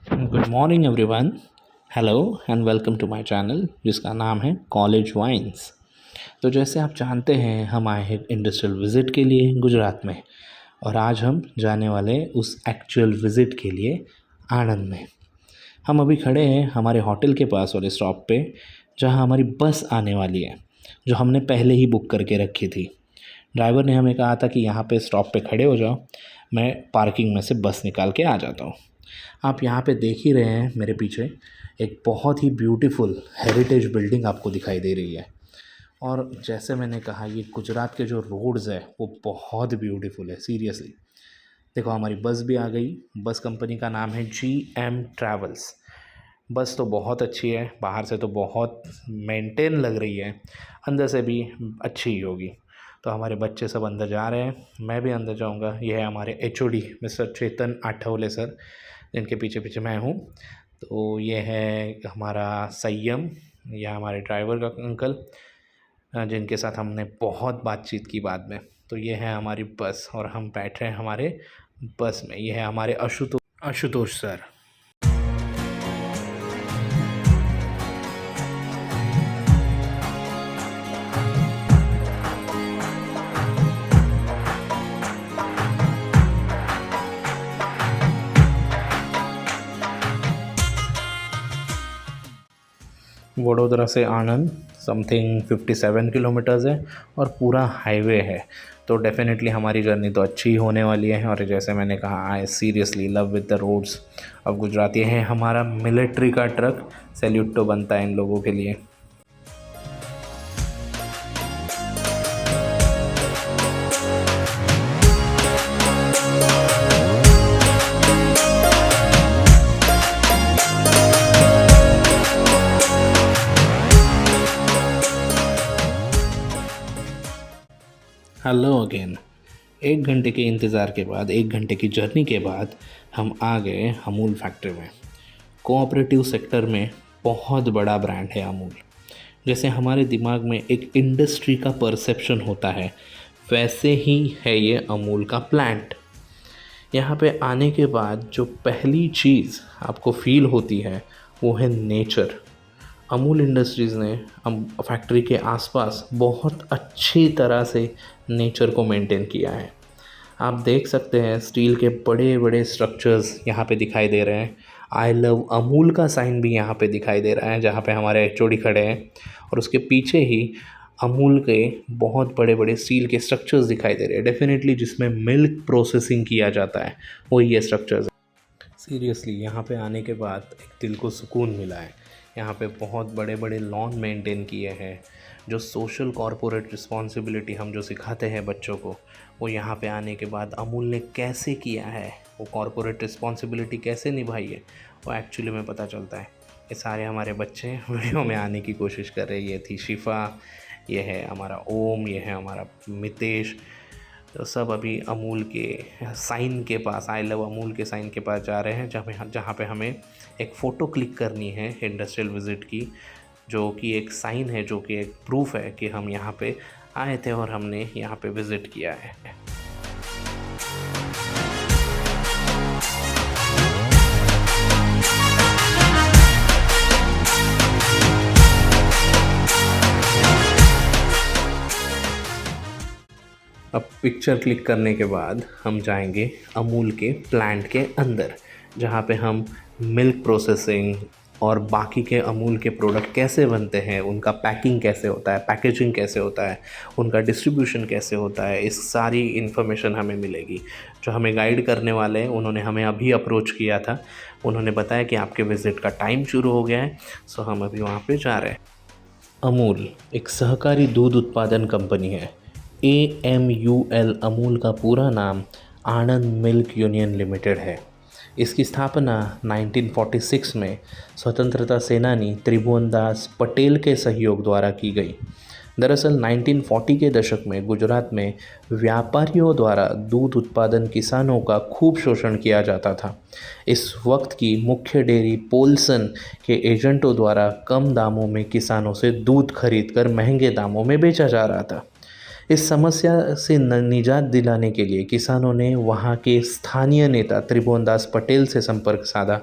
Good morning everyone. Hello and welcome to my channel जिसका नाम है कॉलेज वाइन्स। तो जैसे आप जानते हैं हम आए हैं इंडस्ट्रियल विज़िट के लिए गुजरात में, और आज हम जाने वाले उस एक्चुअल विज़िट के लिए आणंद में। हम अभी खड़े हैं हमारे होटल के पास वाले स्टॉप पे, जहां हमारी बस आने वाली है, जो हमने पहले ही बुक करके रखी थी। ड्राइवर ने हमें कहा था कि यहाँ पे स्टॉप पे खड़े हो जाओ, मैं पार्किंग में से बस निकाल के आ जाता हूँ। आप यहाँ पे देख ही रहे हैं मेरे पीछे एक बहुत ही ब्यूटीफुल हेरिटेज बिल्डिंग आपको दिखाई दे रही है। और जैसे मैंने कहा, ये गुजरात के जो रोड्स है वो बहुत ब्यूटीफुल है सीरियसली। देखो हमारी बस भी आ गई। बस कंपनी का नाम है GM ट्रैवल्स। बस तो बहुत अच्छी है, बाहर से तो बहुत मेंटेन लग रही है, अंदर से भी अच्छी ही होगी। तो हमारे बच्चे सब अंदर जा रहे हैं, मैं भी अंदर जाऊंगा। ये है हमारे HOD मिस्टर चेतन आठवले सर, जिनके पीछे पीछे मैं हूँ। तो ये है हमारा संयम, यह हमारे ड्राइवर का अंकल, जिनके साथ हमने बहुत बातचीत की बाद में। तो ये है हमारी बस और हम बैठ रहे हैं हमारे बस में। ये है हमारे आशुतोष सर। वडोदरा से आणंद समथिंग 57 किलोमीटर्स है और पूरा हाईवे है। तो डेफिनेटली हमारी जर्नी तो अच्छी ही होने वाली है। और जैसे मैंने कहा, I seriously love with the roads of Gujarat. ये है हमारा मिलिट्री का ट्रक, सैल्यूट तो बनता है इन लोगों के लिए। Hello again. 1 घंटे के इंतज़ार के बाद, 1 घंटे की जर्नी के बाद हम आ गए अमूल फैक्ट्री में। कोऑपरेटिव सेक्टर में बहुत बड़ा ब्रांड है अमूल। जैसे हमारे दिमाग में एक इंडस्ट्री का परसेप्शन होता है, वैसे ही है ये अमूल का प्लांट। यहाँ पे आने के बाद जो पहली चीज़ आपको फील होती है वो है नेचर। अमूल इंडस्ट्रीज़ ने फैक्ट्री के आसपास बहुत अच्छी तरह से नेचर को मेंटेन किया है। आप देख सकते हैं स्टील के बड़े बड़े स्ट्रक्चर्स यहाँ पे दिखाई दे रहे हैं। आई लव अमूल का साइन भी यहाँ पे दिखाई दे रहा है, जहाँ पे हमारे HOD खड़े हैं। और उसके पीछे ही अमूल के बहुत बड़े बड़े स्टील के स्ट्रक्चर्स दिखाई दे रहे हैं। डेफिनेटली जिसमें मिल्क प्रोसेसिंग किया जाता है वही ये स्ट्रक्चर्स। सीरियसली यहाँ पे आने के बाद एक दिल को सुकून मिला है। यहाँ पे बहुत बड़े बड़े लॉन मेंटेन किए हैं। जो सोशल कॉरपोरेट रिस्पॉन्सिबिलिटी हम जो सिखाते हैं बच्चों को, वो यहाँ पे आने के बाद अमूल ने कैसे किया है, वो कॉरपोरेट रिस्पॉन्सिबिलिटी कैसे निभाई है, वो एक्चुअली में पता चलता है। ये सारे हमारे बच्चे वीडियो में आने की कोशिश कर रहे हैं। ये थी शिफा, ये है हमारा ओम, ये है हमारा मितेश। तो सब अभी अमूल के साइन के पास, आई लव अमूल के साइन के पास जा रहे हैं, जहाँ पे हमें एक फ़ोटो क्लिक करनी है इंडस्ट्रियल विज़िट की, जो कि एक साइन है, जो कि एक प्रूफ है कि हम यहाँ पे आए थे और हमने यहाँ पे विज़िट किया है। अब पिक्चर क्लिक करने के बाद हम जाएंगे अमूल के प्लांट के अंदर, जहाँ पे हम मिल्क प्रोसेसिंग और बाकी के अमूल के प्रोडक्ट कैसे बनते हैं, उनका पैकिंग कैसे होता है, पैकेजिंग कैसे होता है, उनका डिस्ट्रीब्यूशन कैसे होता है, इस सारी इन्फॉर्मेशन हमें मिलेगी। जो हमें गाइड करने वाले हैं उन्होंने हमें अभी अप्रोच किया था। उन्होंने बताया कि आपके विज़िट का टाइम शुरू हो गया है, सो हम अभी वहाँ पे जा रहे हैं। अमूल एक सहकारी दूध उत्पादन कंपनी है। AMUL अमूल का पूरा नाम आणंद मिल्क यूनियन लिमिटेड है। इसकी स्थापना 1946 में स्वतंत्रता सेनानी त्रिभुवनदास पटेल के सहयोग द्वारा की गई। दरअसल 1940 के दशक में गुजरात में व्यापारियों द्वारा दूध उत्पादन किसानों का खूब शोषण किया जाता था। इस वक्त की मुख्य डेयरी पोल्सन के एजेंटों द्वारा कम दामों में किसानों से दूध खरीदकर महंगे दामों में बेचा जा रहा था। इस समस्या से निजात दिलाने के लिए किसानों ने वहाँ के स्थानीय नेता त्रिभुवनदास पटेल से संपर्क साधा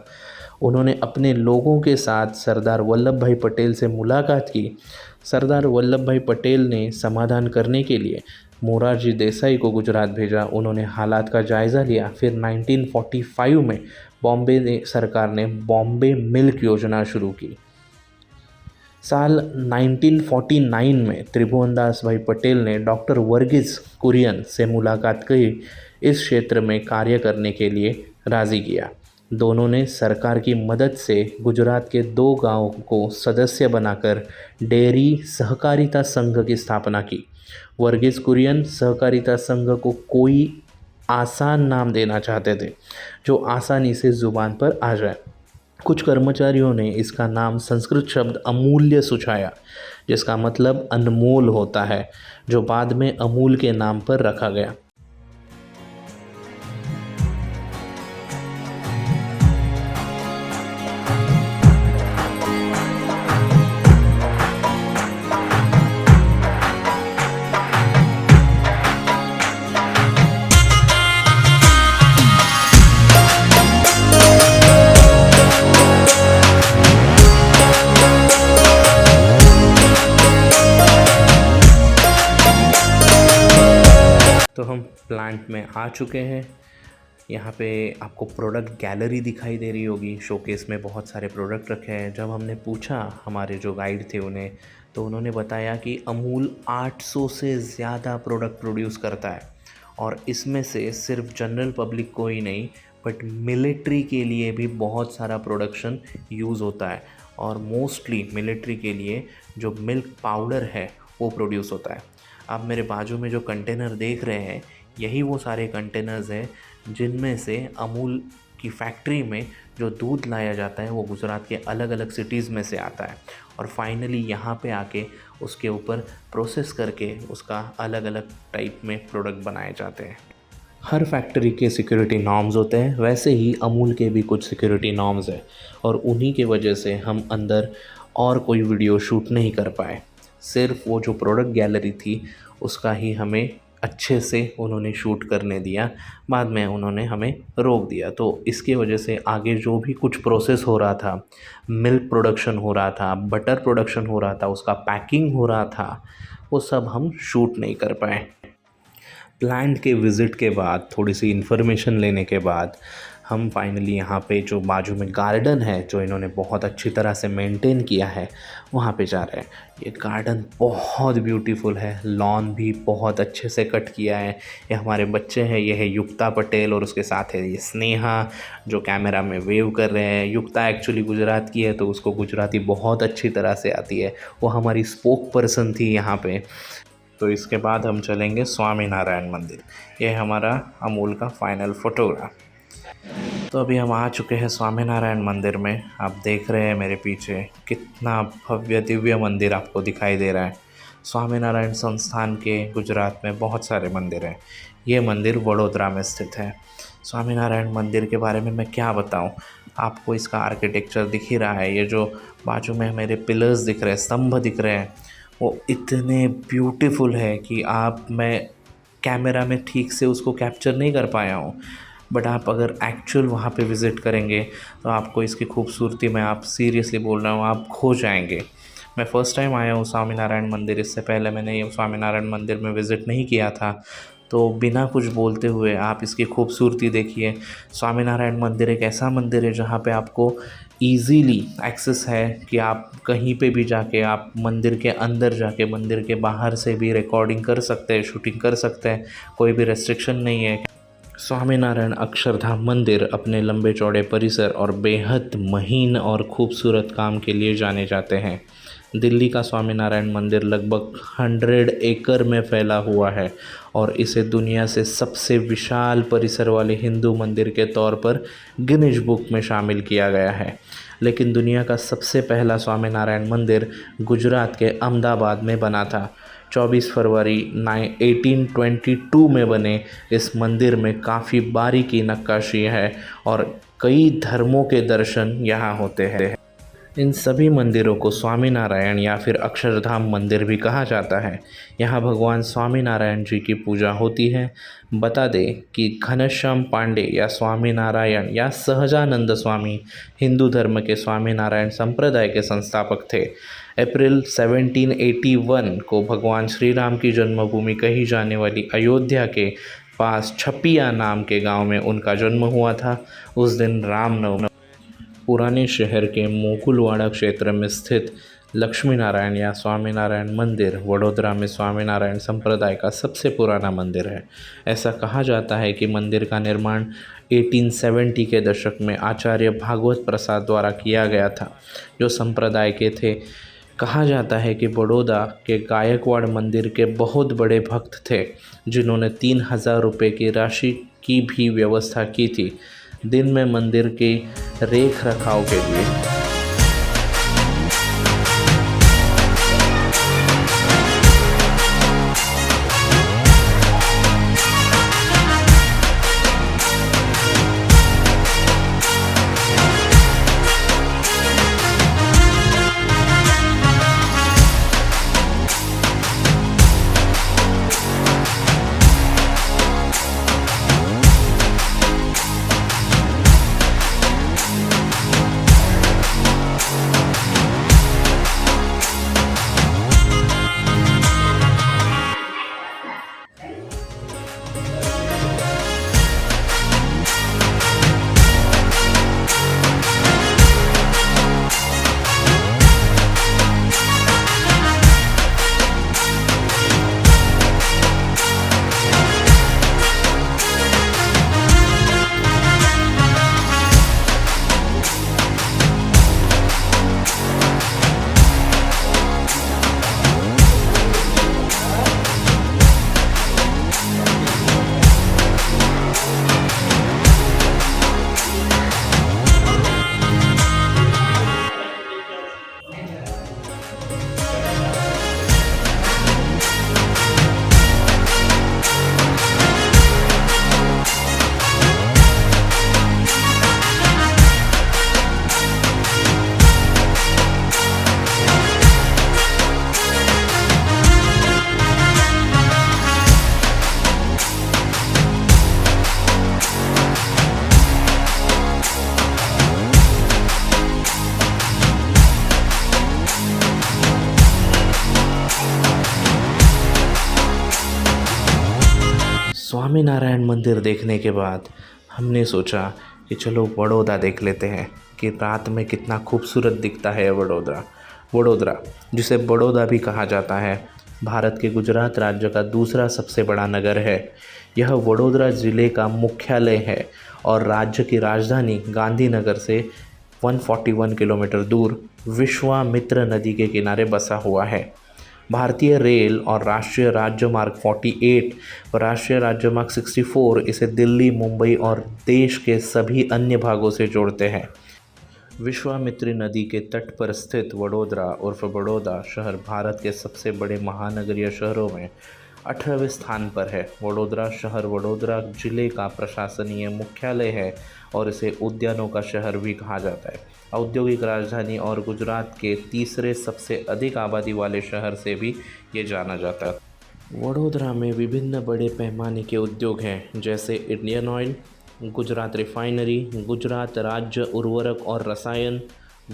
उन्होंने अपने लोगों के साथ सरदार वल्लभ भाई पटेल से मुलाकात की। सरदार वल्लभ भाई पटेल ने समाधान करने के लिए मोरारजी देसाई को गुजरात भेजा। उन्होंने हालात का जायज़ा लिया। फिर 1945 में सरकार ने बॉम्बे मिल्क योजना शुरू की। साल 1949 में त्रिभुवनदास भाई पटेल ने डॉक्टर वर्गीस कुरियन से मुलाकात की, इस क्षेत्र में कार्य करने के लिए राज़ी किया। दोनों ने सरकार की मदद से गुजरात के 2 गांवों को सदस्य बनाकर डेयरी सहकारिता संघ की स्थापना की। वर्गीस कुरियन सहकारिता संघ को कोई आसान नाम देना चाहते थे जो आसानी से ज़ुबान पर आ जाए। कुछ कर्मचारियों ने इसका नाम संस्कृत शब्द अमूल्य सुझाया, जिसका मतलब अनमोल होता है, जो बाद में अमूल के नाम पर रखा गया। तो हम प्लांट में आ चुके हैं। यहाँ पे आपको प्रोडक्ट गैलरी दिखाई दे रही होगी। शोकेस में बहुत सारे प्रोडक्ट रखे हैं। जब हमने पूछा हमारे जो गाइड थे उन्हें, तो उन्होंने बताया कि अमूल 800 से ज़्यादा प्रोडक्ट प्रोड्यूस करता है, और इसमें से सिर्फ जनरल पब्लिक को ही नहीं बट मिलिट्री के लिए भी बहुत सारा प्रोडक्शन यूज़ होता है। और मोस्टली मिलिट्री के लिए जो मिल्क पाउडर है वो प्रोड्यूस होता है। आप मेरे बाजू में जो कंटेनर देख रहे हैं, यही वो सारे कंटेनर्स हैं जिनमें से अमूल की फैक्ट्री में जो दूध लाया जाता है वो गुजरात के अलग अलग सिटीज़ में से आता है, और फाइनली यहाँ पे आके उसके ऊपर प्रोसेस करके उसका अलग अलग टाइप में प्रोडक्ट बनाए जाते हैं। हर फैक्ट्री के सिक्योरिटी नॉर्म्स होते हैं, वैसे ही अमूल के भी कुछ सिक्योरिटी नॉर्म्स हैं, और उन्हीं के वजह से हम अंदर और कोई वीडियो शूट नहीं कर पाए। सिर्फ वो जो प्रोडक्ट गैलरी थी उसका ही हमें अच्छे से उन्होंने शूट करने दिया, बाद में उन्होंने हमें रोक दिया। तो इसके वजह से आगे जो भी कुछ प्रोसेस हो रहा था, मिल्क प्रोडक्शन हो रहा था, बटर प्रोडक्शन हो रहा था, उसका पैकिंग हो रहा था, वो सब हम शूट नहीं कर पाए। प्लांट के विज़िट के बाद, थोड़ी सी इन्फॉर्मेशन लेने के बाद, हम फाइनली यहाँ पे जो बाजू में गार्डन है जो इन्होंने बहुत अच्छी तरह से मेंटेन किया है, वहाँ पे जा रहे हैं। ये गार्डन बहुत ब्यूटीफुल है, लॉन भी बहुत अच्छे से कट किया है। ये हमारे बच्चे हैं, ये है युक्ता पटेल, और उसके साथ है ये स्नेहा जो कैमरा में वेव कर रहे हैं। युक्ता एक्चुअली गुजरात की है तो उसको गुजराती बहुत अच्छी तरह से आती है, वो हमारी स्पोक पर्सन थी यहाँ पे। तो इसके बाद हम चलेंगे स्वामी नारायण मंदिर। ये हमारा अमूल का फाइनल फ़ोटोग्राफ। तो अभी हम आ चुके हैं स्वामी नारायण मंदिर में। आप देख रहे हैं मेरे पीछे कितना भव्य दिव्य मंदिर आपको दिखाई दे रहा है। स्वामी नारायण संस्थान के गुजरात में बहुत सारे मंदिर हैं। ये मंदिर वडोदरा में स्थित है। स्वामी नारायण मंदिर के बारे में मैं क्या बताऊं, आपको इसका आर्किटेक्चर दिख ही रहा है। ये जो बाजू में मेरे पिलर्स दिख रहे हैं, स्तंभ दिख रहे हैं, वो इतने ब्यूटीफुल है कि मैं कैमरा में ठीक से उसको कैप्चर नहीं कर पाया हूँ, बट आप अगर एक्चुअल वहाँ पे विज़िट करेंगे तो आपको इसकी खूबसूरती में, आप सीरियसली बोल रहा हूँ, आप खो जाएंगे। मैं फ़र्स्ट टाइम आया हूँ स्वामी नारायण मंदिर। इससे पहले मैंने ये स्वामी नारायण मंदिर में विज़िट नहीं किया था। तो बिना कुछ बोलते हुए आप इसकी खूबसूरती देखिए। स्वामी नारायण मंदिर एक ऐसा मंदिर है जहाँ पे आपको ईज़िली एक्सेस है कि आप कहीं पे भी जाके, आप मंदिर के अंदर जाके, मंदिर के बाहर से भी रिकॉर्डिंग कर सकते हैं, शूटिंग कर सकते हैं, कोई भी रेस्ट्रिक्शन नहीं है। स्वामीनारायण अक्षरधाम मंदिर अपने लंबे चौड़े परिसर और बेहद महीन और खूबसूरत काम के लिए जाने जाते हैं। दिल्ली का स्वामीनारायण मंदिर लगभग 100 एकड़ में फैला हुआ है और इसे दुनिया से सबसे विशाल परिसर वाले हिंदू मंदिर के तौर पर गिनीज बुक में शामिल किया गया है। लेकिन दुनिया का सबसे पहला स्वामीनारायण मंदिर गुजरात के अहमदाबाद में बना था। 24 फरवरी 1822 में बने इस मंदिर में काफ़ी बारीकी नक्काशी है और कई धर्मों के दर्शन यहाँ होते हैं। इन सभी मंदिरों को स्वामीनारायण या फिर अक्षरधाम मंदिर भी कहा जाता है। यहाँ भगवान स्वामीनारायण जी की पूजा होती है। बता दें कि घनश्याम पांडे या स्वामीनारायण या सहजानंद स्वामी हिंदू धर्म के स्वामीनारायण संप्रदाय के संस्थापक थे। अप्रैल 1781 को भगवान श्री राम की जन्मभूमि कही जाने वाली अयोध्या के पास छपिया नाम के गांव में उनका जन्म हुआ था। उस दिन रामनवमी पुराने शहर के मोकुलवाड़ा क्षेत्र में स्थित लक्ष्मी नारायण या स्वामीनारायण मंदिर वडोदरा में स्वामीनारायण संप्रदाय का सबसे पुराना मंदिर है। ऐसा कहा जाता है कि मंदिर का निर्माण 1870 के दशक में आचार्य भागवत प्रसाद द्वारा किया गया था, जो संप्रदाय के थे। कहा जाता है कि बड़ौदा के गायकवाड़ मंदिर के बहुत बड़े भक्त थे, जिन्होंने 3000 रुपये की राशि की भी व्यवस्था की थी दिन में मंदिर के रेख रखाव के लिए। स्वामीनारायण मंदिर देखने के बाद हमने सोचा कि चलो बड़ौदा देख लेते हैं कि रात में कितना खूबसूरत दिखता है वडोदरा। वडोदरा, जिसे बड़ौदा भी कहा जाता है, भारत के गुजरात राज्य का दूसरा सबसे बड़ा नगर है। यह वडोदरा ज़िले का मुख्यालय है और राज्य की राजधानी गांधीनगर से 141 किलोमीटर दूर विश्वामित्र नदी के किनारे बसा हुआ है। भारतीय रेल और राष्ट्रीय राज्यमार्ग 48 और राष्ट्रीय राज्यमार्ग 64 इसे दिल्ली, मुंबई और देश के सभी अन्य भागों से जोड़ते हैं। विश्वामित्री नदी के तट पर स्थित वडोदरा उर्फ बड़ौदा शहर भारत के सबसे बड़े महानगरीय शहरों में 18वें स्थान पर है। वडोदरा शहर वडोदरा जिले का प्रशासनीय मुख्यालय है और इसे उद्यानों का शहर भी कहा जाता है। औद्योगिक राजधानी और गुजरात के तीसरे सबसे अधिक आबादी वाले शहर से भी ये जाना जाता है। वडोदरा में विभिन्न बड़े पैमाने के उद्योग हैं, जैसे Indian oil, Gujarat refinery, Gujarat राज्य उर्वरक और रसायन,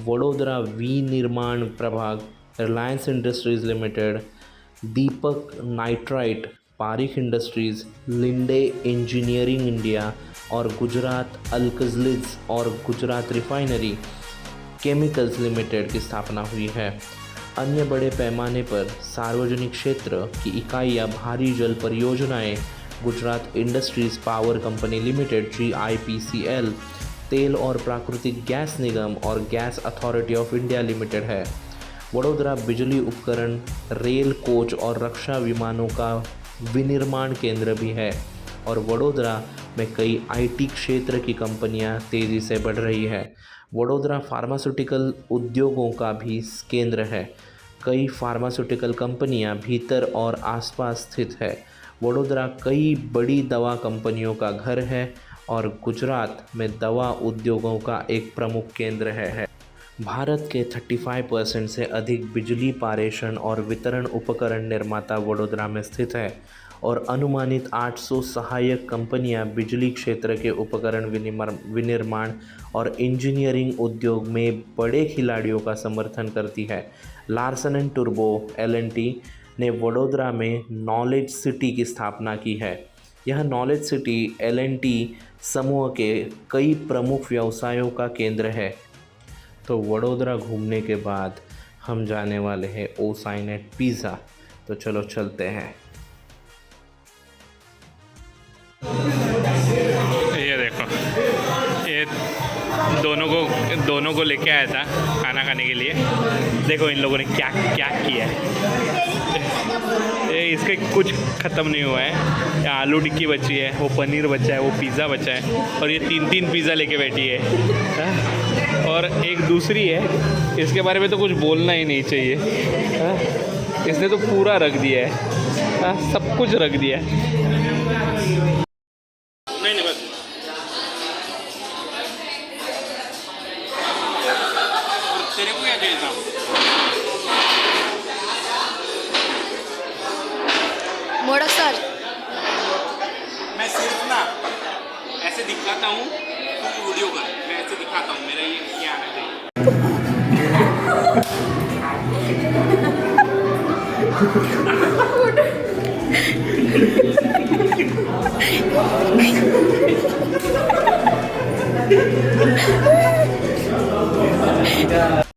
वडोदरा विनिर्माण प्रभाग, Reliance industries limited, Deepak nitrite, Parikh industries, Linde engineering India और गुजरात अल्कज़लिज और गुजरात रिफाइनरी केमिकल्स लिमिटेड की स्थापना हुई है। अन्य बड़े पैमाने पर सार्वजनिक क्षेत्र की इकाइयाँ भारी जल परियोजनाएं Gujarat industries power company limited GIPCL, तेल और प्राकृतिक गैस निगम और gas authority of India limited है। वडोदरा बिजली उपकरण, रेल कोच और रक्षा विमानों का विनिर्माण केंद्र भी है और वडोदरा में कई IT क्षेत्र की कंपनियां तेज़ी से बढ़ रही है। वडोदरा फार्मास्यूटिकल उद्योगों का भी केंद्र है। कई फार्मास्यूटिकल कंपनियां भीतर और आसपास स्थित है। वडोदरा कई बड़ी दवा कंपनियों का घर है और गुजरात में दवा उद्योगों का एक प्रमुख केंद्र है। भारत के 35% से अधिक बिजली पारेषण और वितरण उपकरण निर्माता वडोदरा में स्थित है और अनुमानित 800 सहायक कंपनियां बिजली क्षेत्र के उपकरण विनिर्माण और इंजीनियरिंग उद्योग में बड़े खिलाड़ियों का समर्थन करती है। लार्सन एंड टुब्रो (L&T) ने वडोदरा में नॉलेज सिटी की स्थापना की है। यह नॉलेज सिटी L&T समूह के कई प्रमुख व्यवसायों का केंद्र है। तो वडोदरा घूमने के बाद हम जाने वाले हैं ओसाइनेट पिज़्ज़ा। तो चलो चलते हैं। ये देखो, ये दोनों को लेके आया था खाना खाने के लिए। देखो इन लोगों ने क्या क्या किया है। ये इसके कुछ ख़त्म नहीं हुआ है। ये आलू टिक्की बची है, वो पनीर बचा है, वो पिज़्ज़ा बचा है और ये तीन पिज़्ज़ा लेके बैठी है। हाँ? और एक दूसरी है, इसके बारे में तो कुछ बोलना ही नहीं चाहिए। हाँ? इसने तो पूरा रख दिया है। हाँ? सब कुछ रख दिया है। नहीं बस तेरे को क्या चाहिए था? मोड़क सर, मैं सिर्फ ना ऐसे दिखाता हूँ, तू वीडियो कर। मैं ऐसे दिखाता हूँ, मेरा ये आना चाहिए।